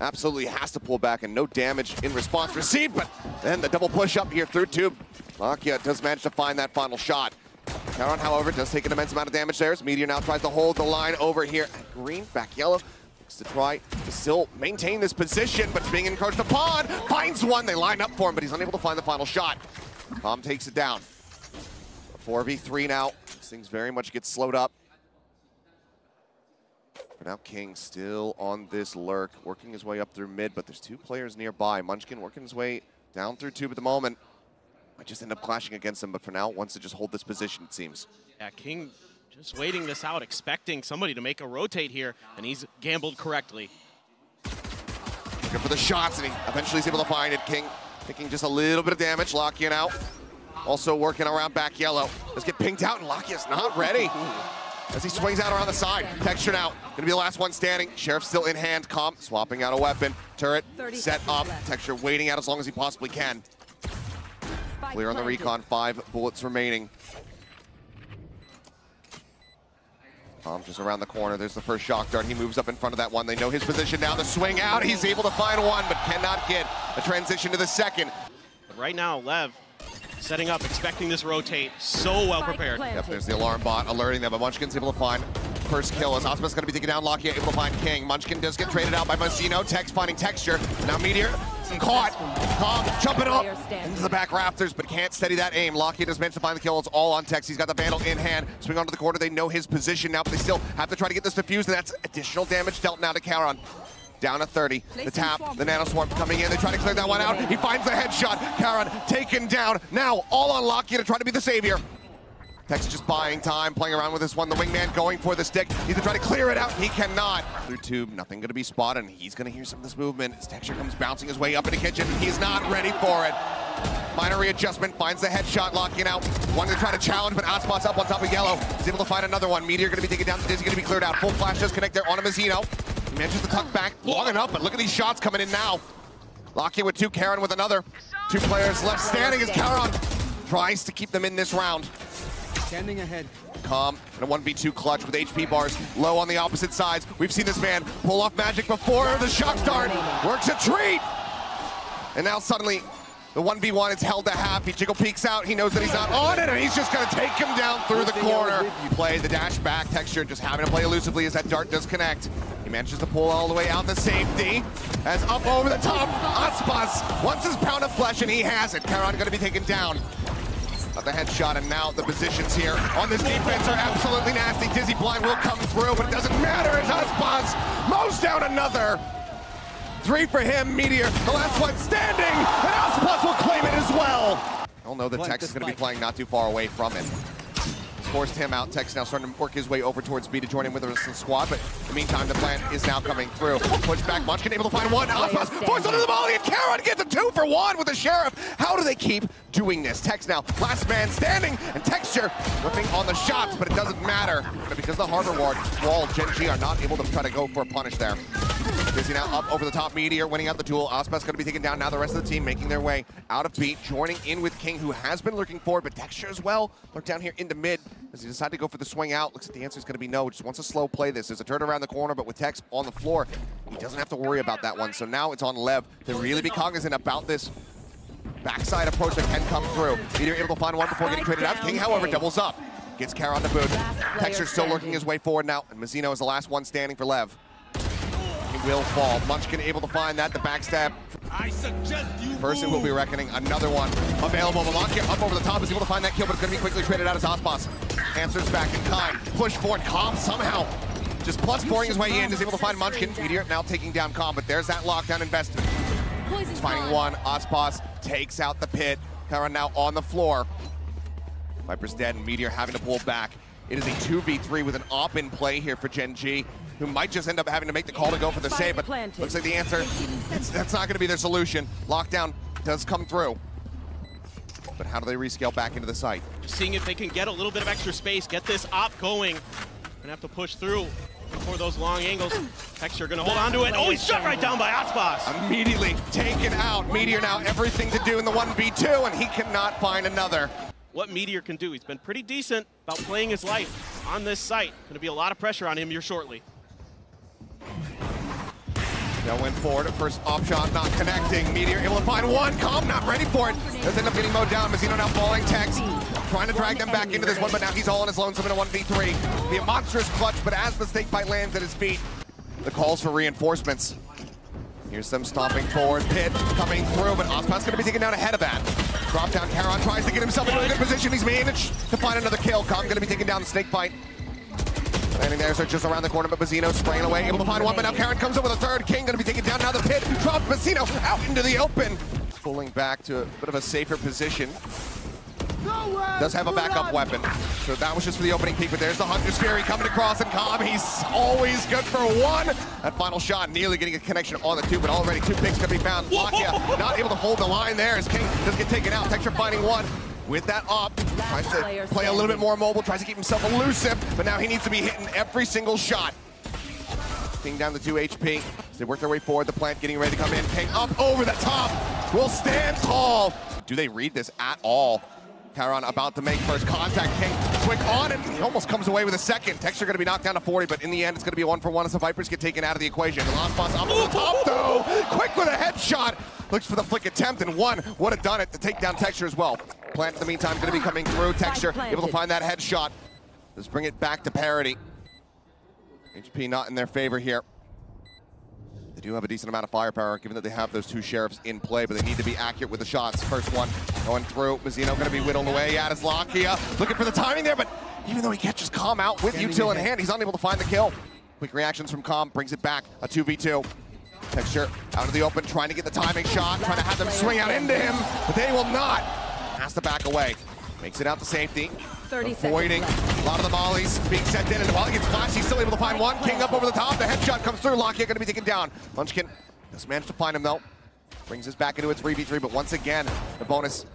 absolutely has to pull back, and no damage in response received, but then the double push up here through tube. Lakia does manage to find that final shot. Charon, however, does take an immense amount of damage there, as Meteor now tries to hold the line over here. Green, back yellow, looks to try to still maintain this position, but being encroached upon, finds one. They line up for him, but he's unable to find the final shot. Calm takes it down. 4v3 now. This thing's very much gets slowed up. But now King still on this lurk, working his way up through mid, but there's two players nearby. Munchkin working his way down through tube at the moment. Might just end up clashing against him, but for now, wants to just hold this position, it seems. Yeah, King just waiting this out, expecting somebody to make a rotate here, and he's gambled correctly. Looking for the shots, and he eventually is able to find it. King taking just a little bit of damage. Lakia now also working around back yellow. Let's get pinked out, and Lakia's not ready. As he swings out around the side. Texture now, gonna be the last one standing. Sheriff still in hand, Comp swapping out a weapon. Turret set up, Texture waiting out as long as he possibly can. Clear on the recon, 5 bullets remaining. Just around the corner, there's the first shock dart. He moves up in front of that one. They know his position now. The swing out, he's able to find one, but cannot get a transition to the second. Right now, Lev setting up, expecting this rotate, so well prepared. Yep, there's the alarm bot alerting them, but Munchkin's able to find first kill as Osman's going to be taking down Lakia, able to find King. Munchkin does get traded out by Mazzino. Tex finding Texture. Now Meteor caught. Calm jumping up into the back rafters, but can't steady that aim. Lakia does manage to find the kill. It's all on Tex. He's got the Vandal in hand. Swing onto the corner. They know his position now, but they still have to try to get this defused, and that's additional damage dealt now to Charon. Down to 30. The tap, the nano swarm coming in. They try to clear that one out. He finds the headshot. Charon taken down. Now all on Lakia to try to be the savior. Tex just buying time, playing around with this one. The wingman going for the stick. He's gonna try to clear it out. He cannot. Through tube, nothing gonna be spotted, and he's gonna hear some of this movement. As Texture comes bouncing his way up in the kitchen. He's not ready for it. Minor readjustment, finds the headshot, locking out. One to try to challenge, but Ospot's up on top of yellow. He's able to find another one. Meteor gonna be taken down. Dizzy gonna be cleared out. Full flash does connect there on a Mazzino. He manages to tuck back long enough, but look at these shots coming in now. Lakia with 2, Charon with another. 2 players left standing as Charon tries to keep them in this round. Standing ahead. Calm in a 1v2 clutch with HP bars low on the opposite sides. We've seen this man pull off magic before. The shock dart works a treat. And now suddenly the 1v1 is held to half. He jiggle peeks out. He knows that he's not on it, and he's just going to take him down through the corner. You play the dash back. Texture just having to play elusively as that dart does connect. He manages to pull all the way out the safety. As up over the top, Aspas wants his pound of flesh, and he has it. Charon going to be taken down. Got the headshot, and now the positions here on this defense are absolutely nasty. Dizzy Blind will come through, but it doesn't matter as Aspas mows down another. 3 for him, Meteor, the last one standing, and Aspas will claim it as well. I'll know that Tex is going to be playing not too far away from it. Forced him out. Tex now starting to work his way over towards B to join him with the rest of the squad, but in the meantime, the plan is now coming through. Push back, Munchkin able to find one. Aspas forced under the volley, and Charon gets a 2 for 1 with the Sheriff. How do they keep doing this? Tex now, last man standing, and Texture whipping on the shots, but it doesn't matter. Because the harbor wall, Gen.G are not able to try to go for a punish there. Dizzy now up over the top, Meteor winning out the duel. Aspas going to be taken down. Now the rest of the team making their way out of beat, joining in with King, who has been lurking forward, but Texture as well. Look down here into mid as he decided to go for the swing out. Looks like the answer is going to be no. Just wants to slow play this. There's a turn around the corner, but with Tex on the floor, he doesn't have to worry about that one. So now it's on Lev to really be cognizant about this backside approach that can come through. Meteor able to find one before getting traded out. King, however, doubles up. Gets Charon the boot. Texture still lurking his way forward now, and Mazzino is the last one standing for Lev. He will fall. Munchkin able to find that. The backstab. First it will be reckoning. Another one available. Malonkia up over the top is able to find that kill, but it's going to be quickly traded out as Aspas answers back in kind. Push forward. Calm somehow just plus pouring his way in, is able to find Munchkin. Meteor now taking down Calm, but there's that lockdown invested. He's finding one. Aspas takes out the pit. Charon now on the floor. Viper's dead, and Meteor having to pull back. It is a 2v3 with an op in play here for Gen.G, who might just end up having to make the call to go for the save, but looks like the answer, that's not going to be their solution. Lockdown does come through. But how do they rescale back into the site? Just seeing if they can get a little bit of extra space, get this op going. Gonna have to push through before those long angles. Texture gonna hold on to it. Oh, he's shut right down by Aspas. Immediately taken out. Meteor now everything to do in the 1v2, and he cannot find another. What Meteor can do, he's been pretty decent about playing his life on this site. Gonna be a lot of pressure on him here shortly. They'll win forward. First op shot not connecting. Meteor able to find one. Calm not ready for it. Does end up getting mowed down. Mazzino now falling. Tex trying to drag them back into this one, but now he's all on his lonesome in a 1v3. Be a monstrous clutch, but as the snake bite lands at his feet, the calls for reinforcements. Here's them stomping forward. Pit coming through, but Ospas going to be taken down ahead of that. Drop down. Caron tries to get himself into a good position. He's managed to find another kill. Com going to be taking down the snake bite. Landing there, so just around the corner, but Mazzino spraying away, able to find one, but now Caron comes up with a third. King going to be taken down. Now the Pit drops Mazzino out into the open. Pulling back to a bit of a safer position. Does have a backup weapon. So that was just for the opening peek, but there's the Hunter's Fury coming across, and Com, he's always good for one. That final shot nearly getting a connection on the two, but already two picks going to be found. Lakia not able to hold the line there as King does get taken out. Texture finding one. With that op, tries to play a little bit more mobile, tries to keep himself elusive, but now he needs to be hitting every single shot. King down to 2 HP. They work their way forward, the plant getting ready to come in. King up over the top, will stand tall. Do they read this at all? Caron about to make first contact. King quick on it. He almost comes away with a second. Texture going to be knocked down to 40, but in the end, it's going to be a 1-for-1 as the Vipers get taken out of the equation. The last boss up on the top, though. Quick with a headshot. Looks for the flick attempt, and one would have done it to take down Texture as well. Plant in the meantime going to be coming through. Texture able to find that headshot. Let's bring it back to parity. HP not in their favor here. They do have a decent amount of firepower, given that they have those two sheriffs in play, but they need to be accurate with the shots. First one going through. Mazzino going to be whittled away. As Lakia looking for the timing there, but even though he catches Com out with util in hand, he's unable to find the kill. Quick reactions from Com, brings it back. A 2v2. Texture out of the open, trying to get the timing shot, trying to have them swing out into him, but they will not. Has to back away. Makes it out to safety. Avoiding a lot of the mollies being sent in, and while he gets flashed, he's still able to find one. King up over the top, the headshot comes through. Lakia going to be taken down. Munchkin does manage to find him though. Brings us back into a 3v3, but once again, the bonus.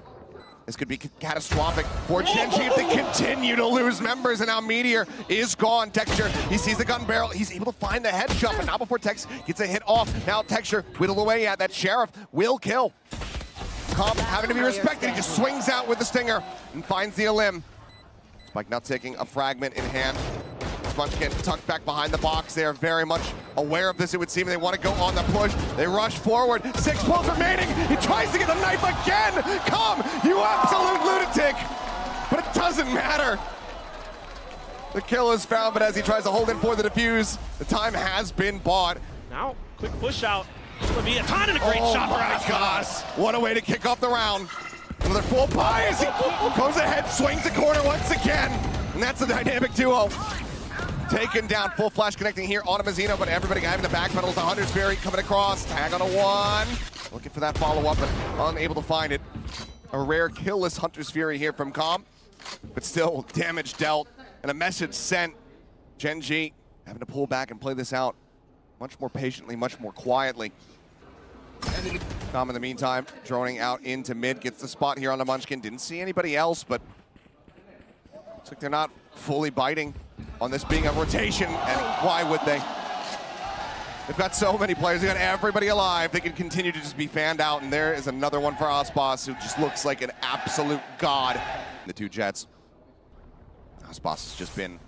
This could be catastrophic for Gen.G if they continue to lose members, and now Meteor is gone. Texture, he sees the gun barrel, he's able to find the headshot, but not before Tex gets a hit off. Now Texture whittled away at that sheriff, will kill. Com having to be respected, he just swings out with the stinger and finds the elim. Spike now taking a fragment in hand. Munchkin tucked back behind the box. They are very much aware of this, it would seem. They want to go on the push. They rush forward. 6 pulls remaining. He tries to get the knife again. Come, you absolute lunatic. But it doesn't matter. The kill is found, but as he tries to hold in for the defuse, the time has been bought. Now, quick push out. Leviatán and a great shot for Aspas. What a way to kick off the round. Another full pie as he goes ahead, swings the corner once again. And that's a dynamic duo. Taken down, full flash connecting here on Mazzino, but everybody having the backpedal. The Hunter's Fury coming across, tag on a one. Looking for that follow-up, but unable to find it. A rare killless Hunter's Fury here from Com, but still damage dealt and a message sent. Gen.G having to pull back and play this out much more patiently, much more quietly. Com in the meantime, droning out into mid, gets the spot here on the Munchkin. Didn't see anybody else, but looks like they're not fully biting on this being a rotation, and why would they? They've got so many players, they've got everybody alive. They can continue to just be fanned out, and there is another one for Aspas, who just looks like an absolute god. The two Jets. Aspas has just been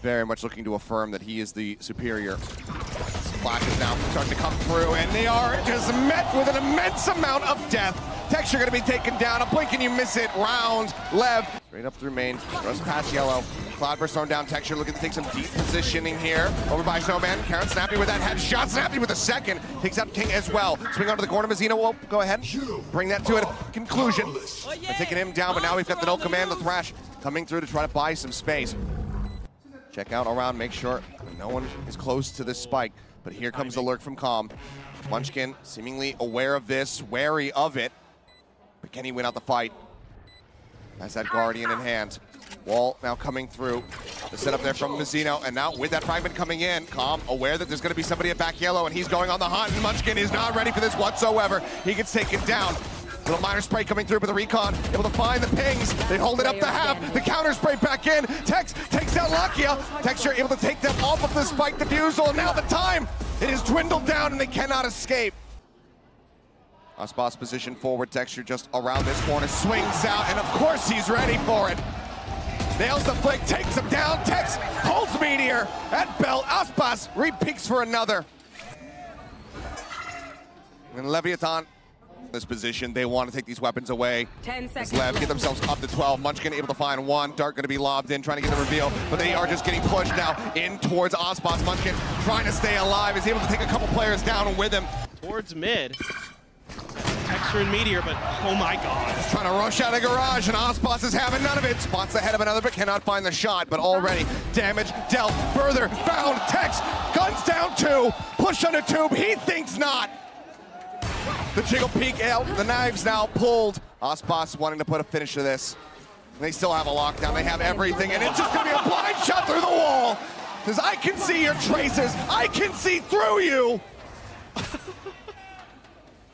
very much looking to affirm that he is the superior. Flashes now starting to come through, and they are just met with an immense amount of death. Texture going to be taken down. A blink and you miss it. Round. Lev. Straight up through main. Runs past yellow. Cloudburst thrown down. Texture looking to take some deep positioning here. Over by Snowman. Caron snappy with that headshot. Snappy with a second. Takes out King as well. Swing onto the corner. Mazzino will go ahead. Bring that to a conclusion. They're taking him down, but now we've got the no command. The Thrash coming through to try to buy some space. Check out around. Make sure no one is close to this spike. But here comes the lurk from Com. Munchkin seemingly aware of this, wary of it. But can he win out the fight? Has that Guardian in hand. Wall now coming through. The setup there from Mazzino, and now with that fragment coming in, Com aware that there's going to be somebody at back yellow, and he's going on the hunt, and Munchkin is not ready for this whatsoever. He gets taken down. Little minor spray coming through, but the recon able to find the pings. They hold it up to half. The counter spray back in. Tex takes down Lakia. Texture able to take them off of the spike defusal, and now the time, it is dwindled down, and they cannot escape. Aspas position forward, Texture just around this corner, swings out, and of course he's ready for it. Nails the flick, takes him down, Tex holds Meteor at belt. Aspas re-peeks for another. And Leviatán, this position, they want to take these weapons away. 10 seconds Lev get themselves up to 12. Munchkin able to find one. Dart going to be lobbed in, trying to get the reveal, but they are just getting pushed now in towards Ospas. Munchkin trying to stay alive, is able to take a couple players down with him. Towards mid. Texture and Meteor, but oh my god. Trying to rush out of garage, and Ospas is having none of it. Spots ahead of another, but cannot find the shot. But already damage dealt further. Found Tex. Guns down 2. Push under tube. He thinks not. The jiggle peek out. The knives now pulled. Ospas wanting to put a finish to this. They still have a lockdown. They have everything, and it's just going to be a blind shot through the wall. Because I can see your traces. I can see through you.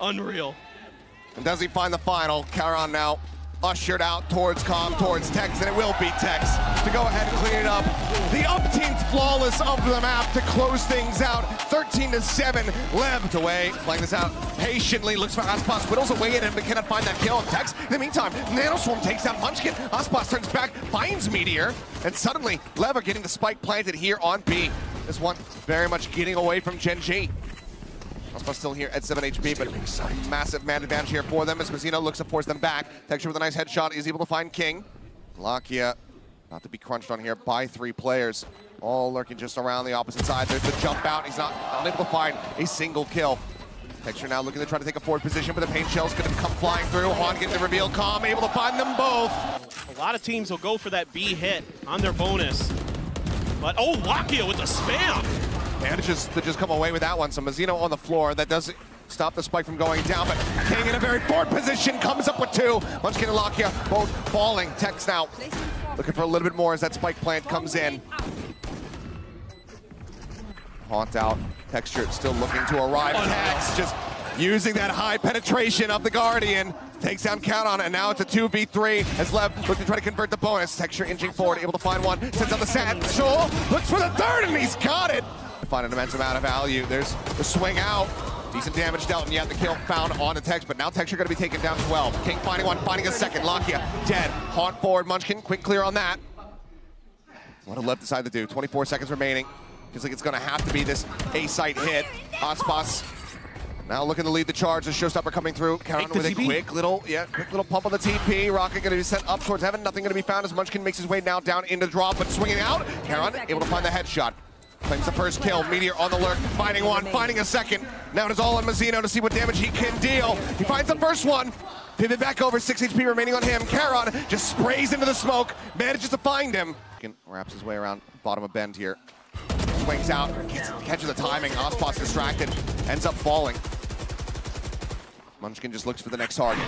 Unreal. And does he find the final? Charon now ushered out towards Com, towards Tex, and it will be Tex to go ahead and clean it up. The up team's flawless of the map to close things out. 13-7, Lev away, playing this out patiently, looks for Ospas, whittles away at him, but cannot find that kill. Tex, in the meantime, Nanoswarm takes down Munchkin. Ospas turns back, finds Meteor, and suddenly Lev are getting the spike planted here on B. This one very much getting away from Gen.G. Ospas still here at 7 HP, but massive man advantage here for them as Mazzino looks to force them back. Texture with a nice headshot is able to find King. Lakia not to be crunched on here by 3 players. All lurking just around the opposite side. There's the jump out. He's not unable to find a single kill. Texture now looking to try to take a forward position, but the paint shell's going to come flying through. Han getting the reveal. Com able to find them both. A lot of teams will go for that B hit on their bonus. But oh, Lakia with the spam. Manages to just come away with that one. So Mazzino on the floor. That does stop the spike from going down, but King in a very forward position comes up with 2. Munchkin and Lakia both falling. Tex now looking for a little bit more as that spike plant comes in. Haunt out. Texture still looking to arrive. Tex just using that high penetration of the Guardian. Takes down Count-On, and now it's a 2v3 as Lev looks to try to convert the bonus. Texture inching forward, able to find one. Sends out the satchel. Looks for the third, and he's got it. Find an immense amount of value. There's the swing out. Decent damage dealt, and yet the kill found on the Tex, but now Texture going to be taken down 12. King finding one, finding a second. Lakia dead. Haunt forward, Munchkin, quick clear on that. What a Lev decide to do. 24 seconds remaining. Feels like it's going to have to be this A-site hit. Ospas now looking to lead the charge. The showstopper coming through. Count with a quick little pump on the TP. Rocket going to be sent up towards heaven. Nothing going to be found as Munchkin makes his way now down into drop, but swinging out. Charon able to find the headshot. Claims the first kill. Meteor on the lurk, finding one, finding a second. Now it is all on Mazzino to see what damage he can deal. He finds the first one. Pivot back over, 6 HP remaining on him. Charon just sprays into the smoke, manages to find him. Wraps his way around bottom of bend here. Swings out, catches the timing. Ospas distracted, ends up falling. Munchkin just looks for the next target.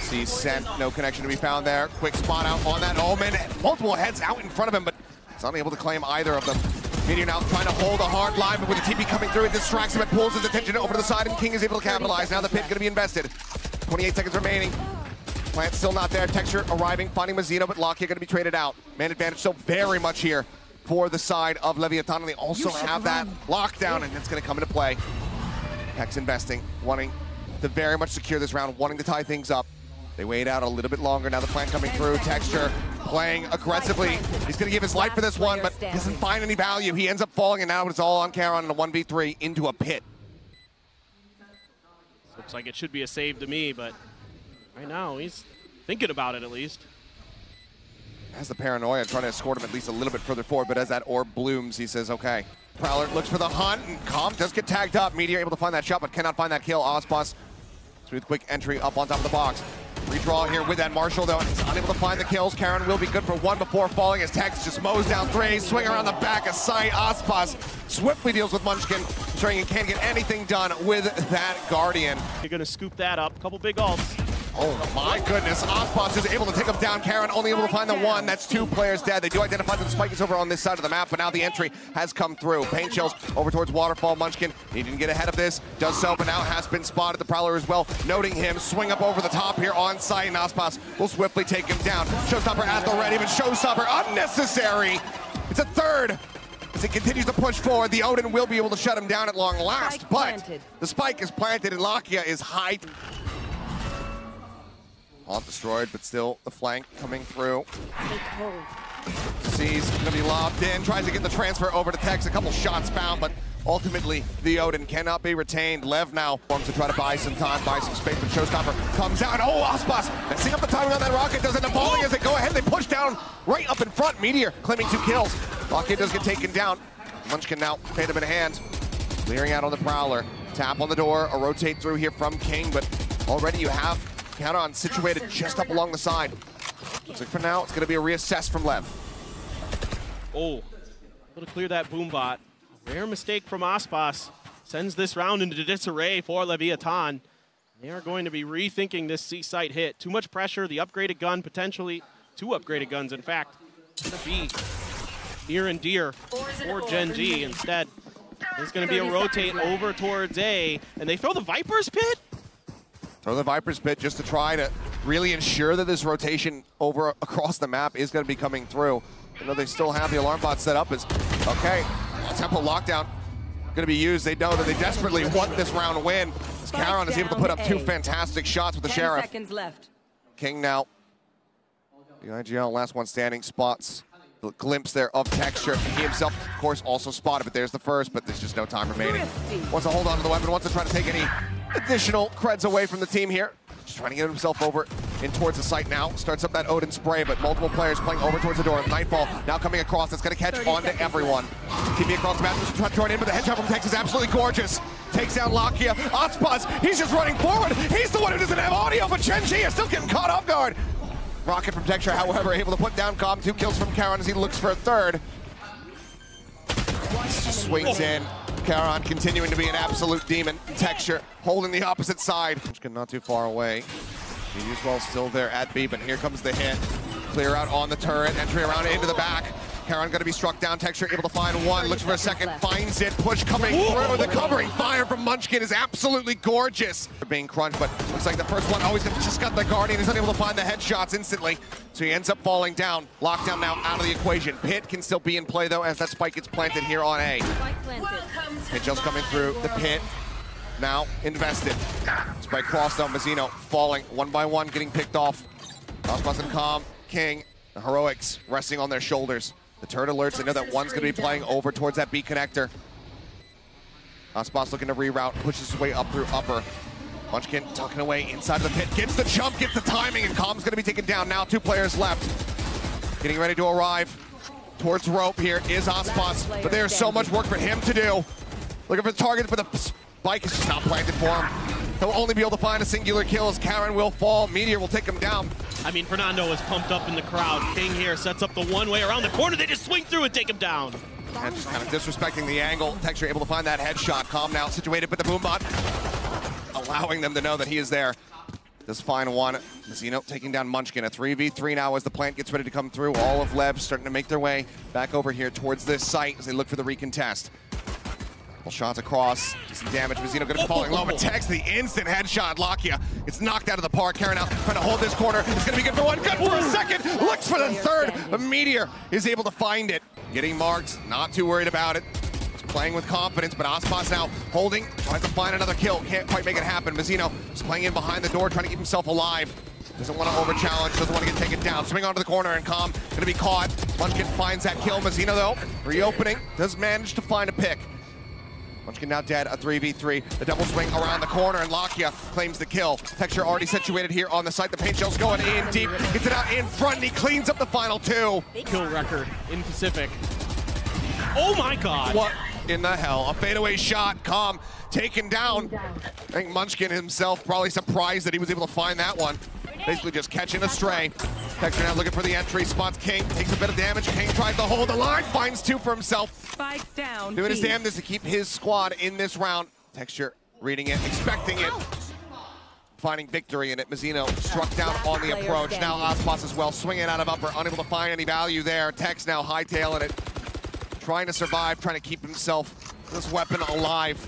Sees sent, no connection to be found there. Quick spot out on that Omen. Multiple heads out in front of him, but he's unable to claim either of them. Meteor now trying to hold a hard line, but with the TP coming through, it distracts him and pulls his attention over to the side, and King is able to capitalize. Now the pit going to be invested. 28 seconds remaining. Plant still not there. Texture arriving, finding Mazzino, but Lakia going to be traded out. Man advantage still very much here for the side of Leviatán, and they also have that lockdown, and it's going to come into play. Hex investing, wanting to very much secure this round, wanting to tie things up. They wait out a little bit longer. Now the plant coming through. Texture playing aggressively. He's going to give his life for this one, but doesn't find any value. He ends up falling, and now it's all on Charon in a 1v3 into a pit. Looks like it should be a save to me, but right now he's thinking about it at least. Has the paranoia, trying to escort him at least a little bit further forward, but as that orb blooms, he says, okay. Prowler looks for the hunt, and Com does get tagged up. Meteor able to find that shot, but cannot find that kill. Ospas, smooth quick entry up on top of the box. Redraw here with that Marshall, though, and he's unable to find the kills. Charon will be good for one before falling as Tex just mows down 3. Swing around the back of sight. Ospas swiftly deals with Munchkin, ensuring he can't get anything done with that Guardian. You're going to scoop that up. Couple big ults. Oh my goodness, Ospas is able to take him down. Charon only able to find the one. That's 2 players dead. They do identify that the spike is over on this side of the map, but now the entry has come through. Paint shells over towards Waterfall. Munchkin needing to get ahead of this. Does so, but now has been spotted. The Prowler as well, noting him. Swing up over the top here on site, and Ospas will swiftly take him down. Showstopper at the ready, but Showstopper unnecessary. It's a third. As he continues to push forward, the Odin will be able to shut him down at long last, but the spike is planted, and Lakia is high. Haunt destroyed, but still the flank coming through. Sees gonna be lobbed in, tries to get the transfer over to Tex. A couple shots found, but ultimately the Odin cannot be retained. Lev now wants to try to buy some time, buy some space, but Showstopper comes out. Oh, Aspas messing up the timing on that rocket, does end up falling as they go ahead. They push down right up in front. Meteor claiming 2 kills. Rocket does get taken down. Munchkin now paid him in hand. Clearing out on the Prowler. Tap on the door, a rotate through here from King, but already you have Count-On situated just up along the side. Looks like for now, it's gonna be a reassess from Lev. Oh, able to clear that boom bot. Rare mistake from Aspas. Sends this round into disarray for Leviatán. They are going to be rethinking this C-site hit. Too much pressure, the upgraded gun, potentially 2 upgraded guns, in fact. It's gonna be near and dear for Gen.G. Instead, there's gonna be a rotate over towards A, and they throw the Viper's Pit? Throw the Viper's Pit just to try to really ensure that this rotation over across the map is gonna be coming through. You know, they still have the alarm bot set up as, okay, tempo lockdown gonna be used. They know that they desperately want this round win. As Charon is able to put up 2 fantastic shots with the Sheriff. 10 seconds left. King now, the IGL last one standing, spots the glimpse there of Texture. He himself, of course, also spotted, but there's the first, but there's just no time remaining. Wants to hold on to the weapon, wants to try to take any additional creds away from the team here. Just trying to get himself over in towards the site now. Starts up that Odin spray, but multiple players playing over towards the door. Nightfall now coming across. That's going to catch on to everyone. Keeping across the map, just trying to throw it in, but the headshot from Tex is absolutely gorgeous. Takes down Lakia. Aspas, he's just running forward. He's the one who doesn't have audio, but Gen.G is still getting caught off guard. Rocket from Texture, however, able to put down Calm. 2 kills from Charon as he looks for a third. Swings in. Charon continuing to be an absolute demon. Texture holding the opposite side. Not too far away. Well still there at B, but here comes the hit. Clear out on the turret, entry around into the back. Charon gonna be struck down. Texture able to find one, looks for a second, finds it. Push coming through. The covering fire from Munchkin is absolutely gorgeous. They're being crunched, but looks like the first one always just got the Guardian. He's unable to find the headshots instantly, so he ends up falling down. Lockdown now out of the equation. Pit can still be in play though, as that spike gets planted here on A. Pitchell's coming through the pit. Now invested. Spike crossed on Mazzino, falling 1 by 1, getting picked off. Aspas and Calm, King, the Heroics resting on their shoulders. The turret alerts, they know that one's going to be playing over towards that B connector. Aspas looking to reroute, pushes his way up through upper. Munchkin tucking away inside of the pit, gets the jump, gets the timing, and Calm's going to be taken down. Now 2 players left. Getting ready to arrive towards rope here is Aspas, but there's so much work for him to do. Looking for the target, but the spike is just not planted for him. He'll only be able to find a singular kill as Charon will fall. Meteor will take him down. I mean, Fernando is pumped up in the crowd. King here sets up the one-way around the corner. They just swing through and take him down. And just kind of disrespecting the angle. Texture able to find that headshot. Calm now situated with the boom bot, allowing them to know that he is there. This fine one. Mazzino taking down Munchkin. A 3v3 now as the plant gets ready to come through. All of Leb starting to make their way back over here towards this site as they look for the recontest. Well, shots across, some damage. Mazzino going to be falling low, but Tex, the instant headshot. Lakia, it's knocked out of the park. Charon out trying to hold this corner. It's going to be good for one, good for a second. Looks for the third. A Meteor is able to find it. Getting marked, not too worried about it. Just playing with confidence, but Aspas now holding, tries to find another kill. Can't quite make it happen. Mazzino just playing in behind the door, trying to keep himself alive. Doesn't want to over-challenge, doesn't want to get taken down. Swing onto the corner, and Calm going to be caught. Munchkin finds that kill. Mazzino, though, reopening, does manage to find a pick. Munchkin now dead, a 3v3. The double swing around the corner, and Lakia claims the kill. Texture already situated here on the site. The paint shell's going in deep. Gets it out in front, and he cleans up the final 2. Kill record in Pacific. Oh my God. What in the hell? A fadeaway shot. Calm taken down. I think Munchkin himself probably surprised that he was able to find that one. Basically just catching a stray. Texture now looking for the entry, spots King, takes a bit of damage. King tries to hold the line, finds 2 for himself. Spike down. Doing his damnedest to keep his squad in this round. Texture reading it, expecting it. Finding victory in it. Mazzino struck down on the approach. Now Aspas as well, swinging out of upper, unable to find any value there. Tex now hightailing it. Trying to survive, trying to keep himself, this weapon alive.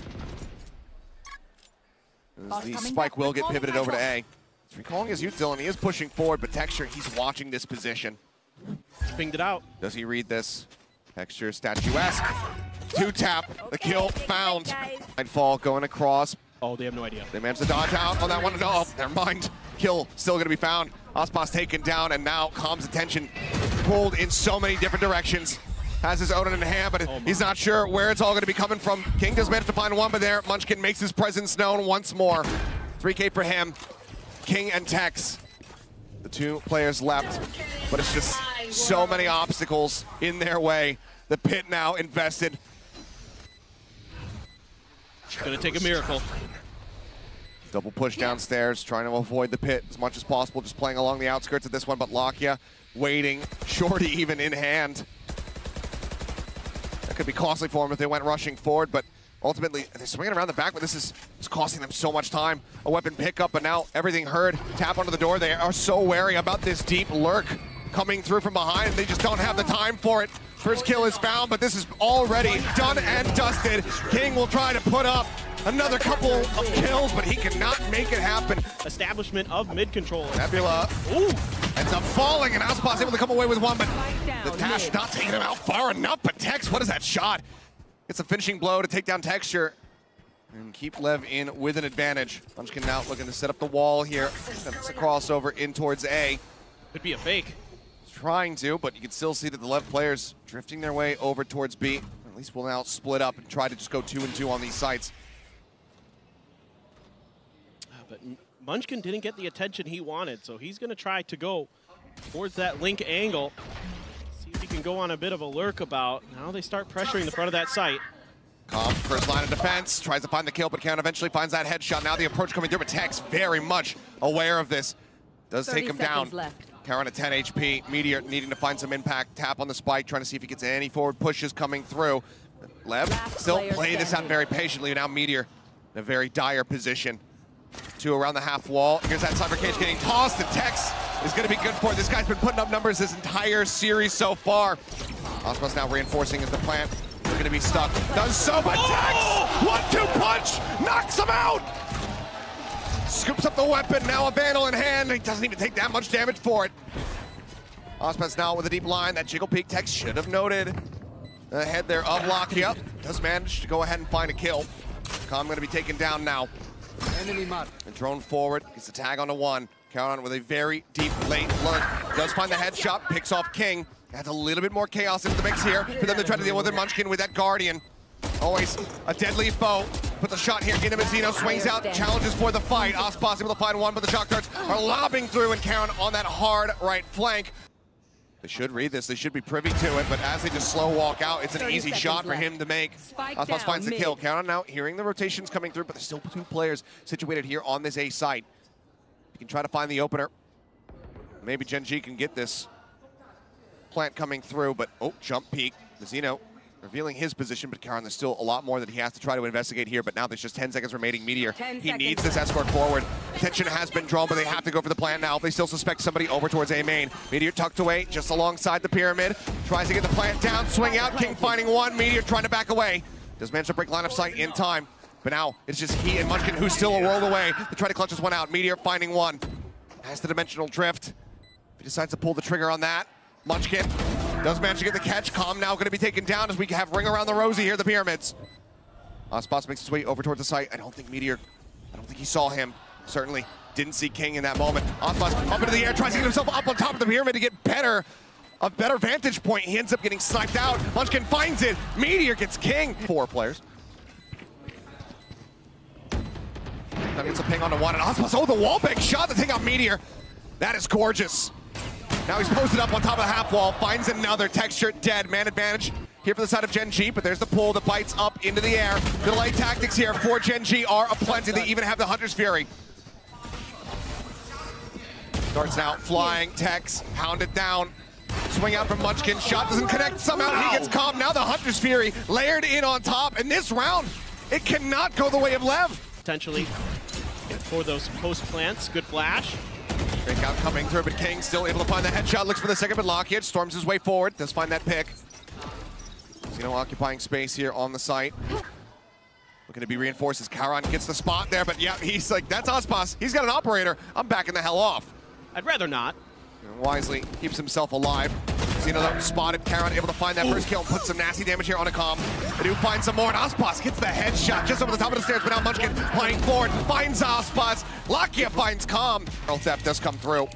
As the spike will get pivoted over to A. He's recalling his youth, Dylan. He is pushing forward, but Texture, he's watching this position. Pinged it out. Does he read this? Texture statuesque. 2-tap. The kill found. Nightfall going across. Oh, they have no idea. They managed to dodge out on that one. No, never mind. Kill still going to be found. Aspas taken down, and now Calm's attention pulled in so many different directions. has his Odin in hand, but he's not sure where it's all going to be coming from. King does manage to find one, but there, Munchkin makes his presence known once more. 3K for him. King and Tex, the two players left, but it's just so many obstacles in their way. The pit now invested. It's gonna take a miracle. Double push downstairs, trying to avoid the pit as much as possible, just playing along the outskirts of this one, but Lakia waiting, Shorty even in hand. That could be costly for them if they went rushing forward, but ultimately, they're swinging around the back, but this is costing them so much time. A weapon pickup, but now everything heard. Tap onto the door. They are so wary about this deep lurk coming through from behind. They just don't have the time for it. First kill is found, but this is already done and dusted. King will try to put up another couple of kills, but he cannot make it happen. Establishment of mid-control. Nebula ends up falling, and Aspas able to come away with one, but the dash not taking him out far enough. But Tex, what is that shot? It's a finishing blow to take down Texture and keep Lev in with an advantage. Munchkin now looking to set up the wall here. That's a crossover in towards A. Could be a fake. Trying to, but you can still see that the Lev players drifting their way over towards B. At least we'll now split up and try to just go 2-2 on these sites. But Munchkin didn't get the attention he wanted, so he's going to try to go towards that link angle. See if he can go on a bit of a lurk about. Now they start pressuring the front of that site. Calm, first line of defense, tries to find the kill, but Karen eventually finds that headshot. Now the approach coming through, but Tex very much aware of this. Does take him down. Karen at 10 HP. Meteor needing to find some impact. Tap on the spike, trying to see if he gets any forward pushes coming through. Lev still playing this out very patiently. Now Meteor in a very dire position. Two around the half wall. Here's that cyber cage getting tossed, and Tex is going to be good for it. This guy's been putting up numbers this entire series so far. Osmos now reinforcing as the plant. They're going to be stuck. Does so, but Tex! 1-2 punch! Knocks him out! Scoops up the weapon, now a Vandal in hand. He doesn't even take that much damage for it. Osmos now with a deep line. That jiggle peek Tex should have noted. Ahead there of Lakia. Does manage to go ahead and find a kill. Calm going to be taken down now. Enemy mark. And drone forward, gets the tag onto one. Count on with a very deep late lurk. Does find the headshot, picks off King. Adds a little bit more chaos into the mix here for them to try to deal with it. Munchkin with that Guardian. Always a deadly foe. Puts a shot here into Mazzino, swings out, challenges for the fight. Aspas able to find one, but the shock darts are lobbing through, and Karen on that hard right flank. They should read this, they should be privy to it, but as they just slow walk out, it's an easy shot for him to make. Aspas finds the kill. Count on now, hearing the rotations coming through, but there's still two players situated here on this A site. You can try to find the opener. Maybe Gen.G can get this plant coming through, but jump peek. Mazzino revealing his position, but Karen, there's still a lot more that he has to try to investigate here, but now there's just 10 seconds remaining. Meteor, he needs this escort forward. Attention has been drawn, but they have to go for the plant now. They still suspect somebody over towards A main. Meteor tucked away just alongside the pyramid. Tries to get the plant down, swing out, King finding one. Meteor trying to back away. Does manage to break line of sight in time, but now it's just he and Munchkin who's still a world away to try to clutch this one out. Meteor finding one. Has the dimensional drift. He decides to pull the trigger on that. Munchkin does manage to get the catch. Calm now going to be taken down as we have ring around the rosy here, the pyramids. Aspas makes his way over towards the site. I don't think he saw him. Certainly didn't see King in that moment. Aspas up into the air, tries to get himself up on top of the pyramid to get a better vantage point. He ends up getting sniped out. Munchkin finds it. Meteor gets King. 4 players. Now gets a ping onto one, and Aspas, the wall bang shot to take out Meteor. That is gorgeous. Now he's posted up on top of the half wall, finds another Texture dead. Man advantage here for the side of Gen.G, but there's the pull that bites up into the air. The delay tactics here for Gen.G are aplenty. They even have the Hunter's Fury. Starts now flying, Tex, hounded down. Swing out from Munchkin, shot doesn't connect, somehow he gets Calm. Now the Hunter's Fury layered in on top, and this round, it cannot go the way of Lev. Potentially for those post plants, good flash. Fake out coming through, but King still able to find the headshot. Looks for the second, but Lockheed storms his way forward. Does find that pick. Zeno occupying space here on the site. Looking to be reinforced as Charon gets the spot there, but yeah, he's like, that's Aspas. He's got an operator. I'm backing the hell off. I'd rather not. And wisely keeps himself alive. Zeno though spotted. Charon able to find that first kill and put some nasty damage here on a Calm. They do find some more, and Aspas gets the headshot just over the top of the stairs, but now Munchkin playing forward, finds Aspas. Lakia finds Calm. Earl Theft does come through.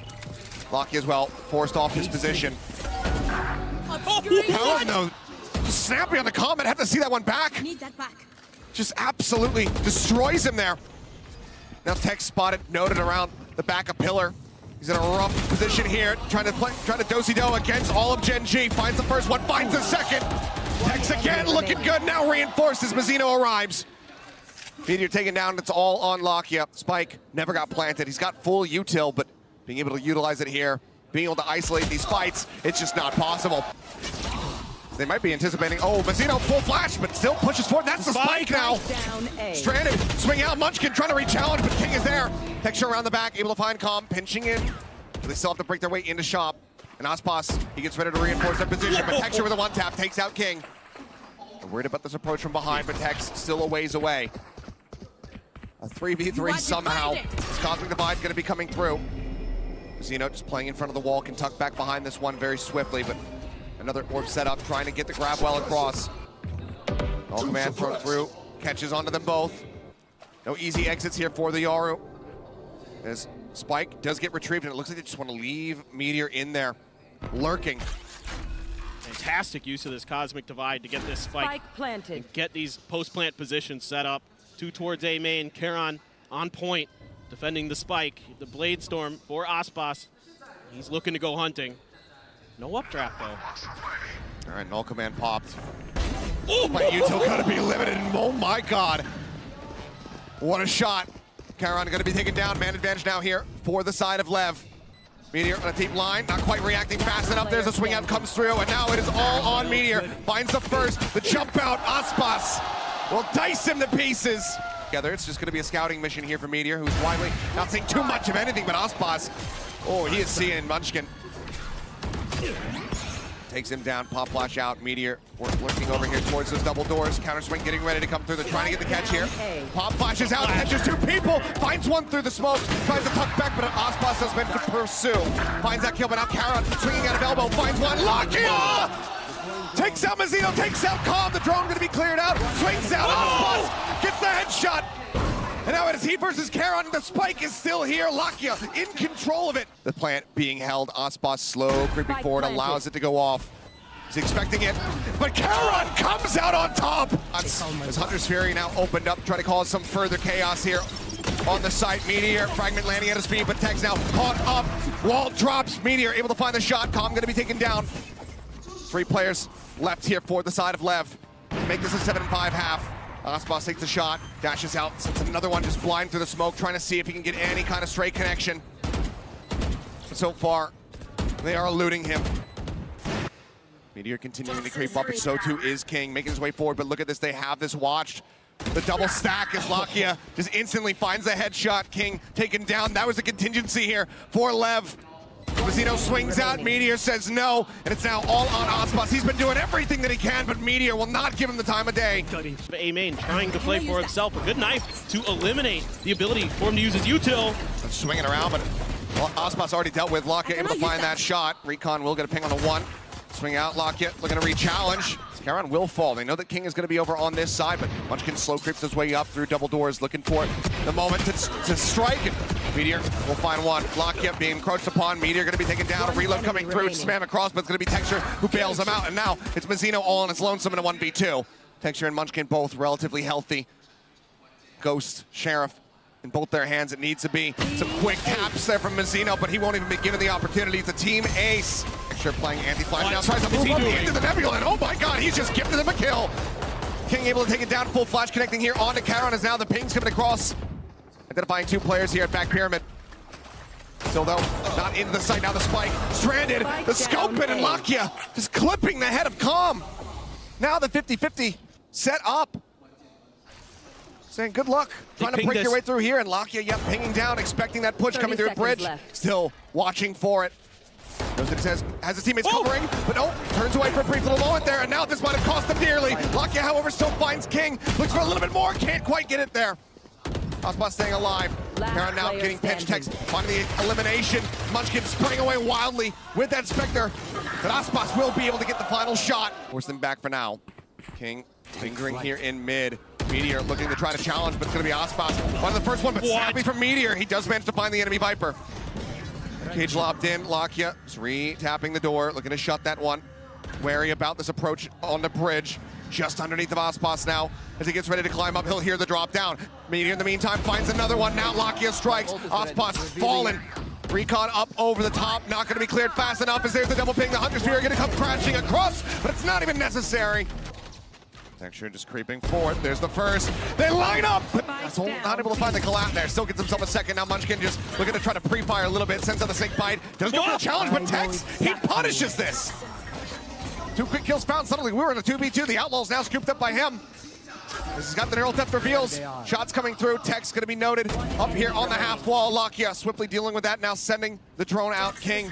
Lakia as well, forced off his position. Calm though, snappy on the comment. Have to see that one back. Need that back. Just absolutely destroys him there. Now Tech spotted, noted around the back of Pillar. He's in a rough position here, trying to do-si-do against all of Gen.G. Finds the first one, finds the second. Tech's again, looking good, now reinforced as Mazzino arrives. Meteor taken down, it's all on Lakia. Spike never got planted. He's got full util, but being able to utilize it here, being able to isolate these fights, it's just not possible. They might be anticipating, oh, Mazzino full flash, but still pushes forward. That's the spike now. Stranded, swing out, Munchkin trying to re-challenge, but King is there. Texture around the back, able to find Calm, pinching in. But they still have to break their way into shop. And Aspas, he gets ready to reinforce their position, but Texture with a one-tap takes out King. They're worried about this approach from behind, but Tex still a ways away. A 3v3 somehow. This Cosmic Divide going to be coming through. Mazzino just playing in front of the wall, can tuck back behind this one very swiftly, but another orb set up, trying to get the grab well across. All command thrown through, catches onto them both. No easy exits here for the Yaru. As Spike does get retrieved, and it looks like they just want to leave Meteor in there, lurking. Fantastic use of this Cosmic Divide to get this spike planted. And get these post-plant positions set up. Two towards A main, Charon on point, defending the spike. The Blade Storm for Aspas. He's looking to go hunting. No updraft though. All right, null command popped. Oh, my util gonna be limited. Oh my God. What a shot. Charon gonna be taken down. Man advantage now here for the side of Lev. Meteor on a deep line, not quite reacting fast enough. There's a swing out, comes through, and now it is all on Meteor. Finds the first, the jump out, Aspas will dice him to pieces. Together, it's just gonna be a scouting mission here for Meteor, who's widely not seeing too much of anything, but Aspas, oh, he is seeing Munchkin. Takes him down, pop flash out, Meteor lurking over here towards those double doors. Counter swing getting ready to come through. They're trying to get the catch here. Pop flashes out, catches two people, finds one through the smoke, tries to tuck back, but Aspas has been to pursue. Finds that kill, but now Charon swinging out of elbow, finds one, Lakia! Takes out Mazzino, takes out Calm, the drone gonna be cleared out, swings out, Aspas gets the headshot! And now it is he versus Charon, the spike is still here, Lakia in control of it. The plant being held, Aspas slow, creeping forward, allows it to go off. He's expecting it, but Charon comes out on top! As Hunter's Fury now opened up, trying to cause some further chaos here on the site. Meteor, fragment landing at his feet, but Tech's now caught up. Wall drops, Meteor able to find the shot, Calm gonna be taken down. 3 players left here for the side of Lev. Make this a 7-5 half. Aspas takes a shot, dashes out, sends another one just blind through the smoke, trying to see if he can get any kind of straight connection. But so far, they are eluding him. Meteor continuing to creep up, and so too is King, making his way forward, but look at this, they have this watched. The double stack as Lakia just instantly finds the headshot. King taken down, that was a contingency here for Lev. Mazzino swings out, Meteor says no, and it's now all on Aspas. He's been doing everything that he can, but Meteor will not give him the time of day. A main trying to play for himself. A good knife to eliminate the ability for him to use his util. Swinging around, but Aspas already dealt with. Lakia able to find that shot. Recon will get a ping on the one. Swing out, Lakia looking to re-challenge. Charon will fall. They know that King is going to be over on this side, but Munchkin slow creeps his way up through double doors, looking for the moment to strike. And Meteor will find one. Lakia being encroached upon. Meteor going to be taken down. A reload coming through. Spam across, but it's going to be Texture who bails him out. And now it's Mazzino all on its lonesome in a 1v2. Texture and Munchkin both relatively healthy. Ghost, Sheriff in both their hands. It needs to be some quick taps there from Mazzino, but he won't even be given the opportunity. It's a team ace. Texture playing anti-flash now, tries to move up into the Nebula, and oh my God, he's just gifted him a kill. King able to take it down, full flash connecting here onto Charon as now the ping's coming across. Identifying 2 players here at back pyramid. Still though, not into the site, now the spike, stranded, the scope in, and Lakia just clipping the head of Calm. Now the 50-50 set up. Saying good luck, trying to break your way through here, and Lakia, yep, pinging down, expecting that push coming through the bridge. Still watching for it. Knows that it has his teammates covering, but no, turns away for a brief little moment there, and now this might have cost him dearly. Lakia, however, still finds King, looks for a little bit more, can't quite get it there. Aspas staying alive. Charon now getting pitch text, finding the elimination. Munchkin spraying away wildly with that Spectre, but Aspas will be able to get the final shot. Force them back for now. King lingering here in mid. Meteor looking to try to challenge, but it's going to be Aspas. One of the first one, but snappy from Meteor. He does manage to find the enemy Viper. Cage lobbed in, Lakia is re-tapping the door, looking to shut that one. Wary about this approach on the bridge. Just underneath of Aspas now. As he gets ready to climb up, he'll hear the drop down. Meteor in the meantime finds another one. Now Lakia strikes. Aspas fallen. Recon up over the top. Not going to be cleared fast enough as there's the double ping. The Hunter Spear going to come crashing across, but it's not even necessary. Texture just creeping forward. There's the first. They line up, but not able to find the collapse there. Still gets himself a second. Now Munchkin just looking to try to pre-fire a little bit. Sends out the snake bite. Does go for the challenge, but Tex, he punishes this. 2 quick kills found. Suddenly we were in a 2v2. The Outlaws now scooped up by him. This has got the neural depth reveals. Shots coming through. Tex going to be noted up here on the half wall. Lakia swiftly dealing with that. Now sending the drone out. King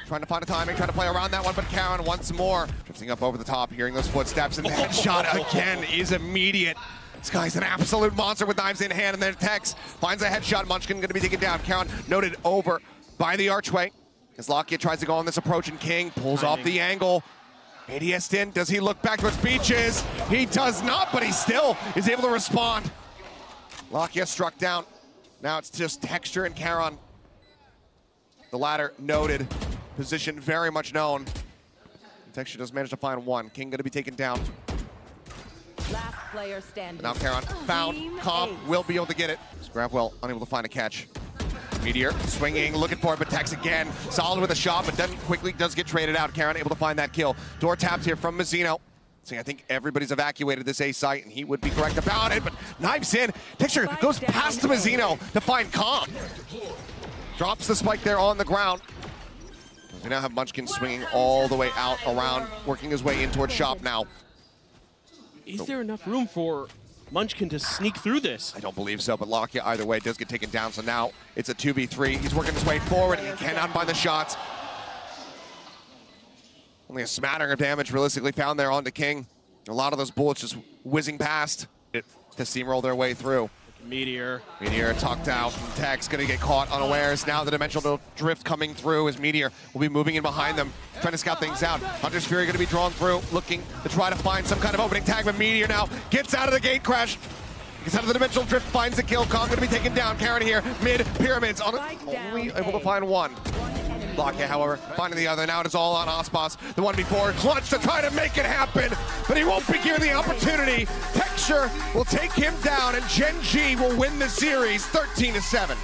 trying to find a timing, trying to play around that one, but Karen once more drifting up over the top, hearing those footsteps, and the headshot again is immediate. This guy's an absolute monster with knives in hand, and then Tex finds a headshot. Munchkin going to be taken down. Karen noted over by the archway as Lakia tries to go on this approach, and King pulls off the angle. ADS in, does he look back towards Beaches? He does not, but he still is able to respond. Lakia struck down. Now it's just Texture and Charon. The latter noted, position very much known. Texture does manage to find one. King gonna be taken down. Last player standing. Now Charon found, Comp will be able to get it. Scrapwell unable to find a catch. Meteor swinging, looking for it, but Tex again. Solid with a shot, but then quickly does get traded out. Karen able to find that kill. Door tapped here from Mazzino. See, I think everybody's evacuated this A site, and he would be correct about it, but knives in. Texture goes past to Mazzino to find Comp. Drops the spike there on the ground. We now have Munchkin swinging all the way out around, working his way in towards shop now. Is there enough room for Munchkin to sneak through this? I don't believe so, but Lakia either way does get taken down, so now it's a 2v3. He's working his way forward, and he cannot find the shots. Only a smattering of damage realistically found there onto King. A lot of those bullets just whizzing past it to steamroll their way through. Meteor tucked out, and Tex gonna get caught unawares. Now the dimensional drift coming through as Meteor will be moving in behind them, trying to scout things out. Hunter's Fury gonna be drawn through, looking to try to find some kind of opening tag, but Meteor now gets out of the gate crash. Gets out of the dimensional drift, finds the kill. Kong gonna be taken down. Karen here, mid pyramids, only able to find one. Lakia, however, finding the other. Now it is all on Aspas. The one before, clutch to try to make it happen, but he won't be given the opportunity. Texture will take him down, and Gen.G will win the series 13-7.